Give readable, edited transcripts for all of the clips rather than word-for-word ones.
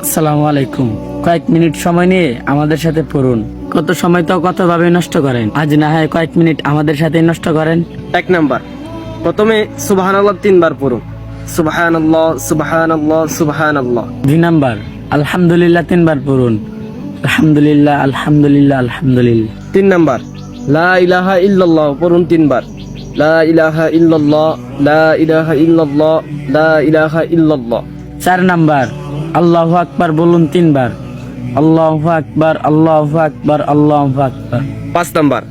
আসসালামু আলাইকুম। কয়েক মিনিট সময় নিয়ে আমাদের সাথে পড়ুন। কত সময় তো কত ভাবে নষ্ট করেন, আজ না হয় কয়েক মিনিট আমাদের সাথে নষ্ট করেন। 1 নাম্বার, প্রথমে সুবহানাল্লাহ 3 বার পড়ুন। সুবহানাল্লাহ, সুবহানাল্লাহ, সুবহানাল্লাহ। 2 নাম্বার, আলহামদুলিল্লাহ 3 বার পড়ুন। আলহামদুলিল্লাহ, আলহামদুলিল্লাহ, আলহামদুলিল্লাহ। 3 নাম্বার, লা ইলাহা ইল্লাল্লাহ পড়ুন 3 বার। লা ইলাহা ইল্লাল্লাহ, লা ইলাহা ইল্লাল্লাহ, লা ইলাহা ইল্লাল্লাহ। 4 নাম্বার, আল্লাহু আকবার বলুন 3 বার। আল্লাহু আকবার, আল্লাহু আকবার, আল্লাহু আকবার। 5 নাম্বার,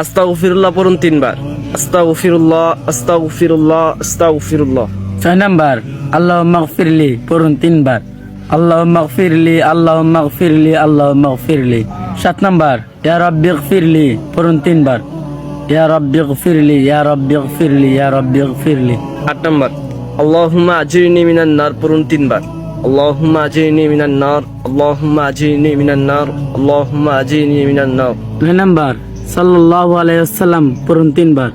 আস্তাগফিরুল্লাহ পড়ুন 3 বার। আস্তাগফিরুল্লাহ, আস্তাগফিরুল্লাহ, আস্তাগফিরুল্লাহ। 6 নাম্বার, আল্লাহুম্মা গফিরলি পড়ুন 3 বার। আল্লাহুম্মা গফিরলি, আল্লাহুম্মা গফিরলি, আল্লাহুম্মা গফিরলি। 7 নাম্বার, ইয়া রাব্বি গফিরলি পড়ুন 3 বার। ইয়া রাব্বি গফিরলি, ইয়া রাব্বি গফিরলি, ইয়া রাব্বি গফিরলি। 8 নাম্বার, আল্লাহুম্মা আজিরনি মিনান নার পড়ুন 3 বার। আল্লাহুম্মা আজিরনি মিনান নার, আল্লাহুম্মা আজিরনি মিনান নার, আল্লাহুম্মা আজিরনি মিনান নার। 9 নাম্বার, সাল্লাল্লাহু আলাইহি ওয়াসাল্লাম পড়ুন 3 বার।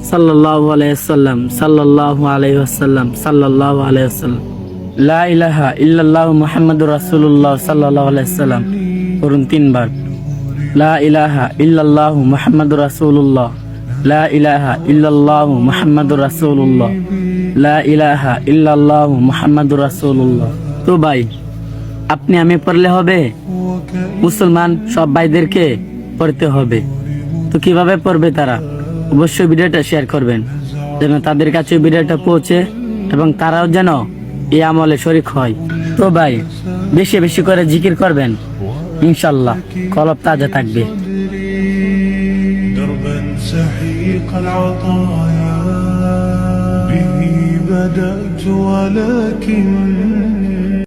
সাল্লাল্লাহু আলাইহি ওয়াসাল্লাম, সাল্লাল্লাহু আলাইহি ওয়াসাল্লাম, সাল্লাল্লাহু আলাইহি ওয়াসাল্লাম। লা ইলাহা ইল্লাল্লাহু মুহাম্মাদুর রাসূলুল্লাহ সাল্লাল্লাহু আলাইহি ওয়াসাল্লাম পড়ুন 3 বার। লা ইলাহা ইল্লাল্লাহু মুহাম্মাদুর রাসূলুল্লাহ, লা ইলাহা ইল্লাল্লাহু মুহাম্মাদুর রাসূলুল্লাহ, লা ইলাহা ইল্লাল্লাহু মুহাম্মাদুর রাসূলুল্লাহ। তো ভাই, আপনি আমি পড়লে হবে? মুসলমান সব ভাইদেরকে পড়তে হবে। তো কিভাবে পড়বে তারা? অবশ্যই ভিডিওটা শেয়ার করবেন যেন তাদের কাছে ভিডিওটা পৌঁছে এবং তারাও যেন এই আমলে শরীক হয়। তো ভাই, বেশি বেশি করে জিকির করবেন, ইনশাল্লাহ কলব তাজা থাকবে। دربا سحيق العطايا به بدأت ولكن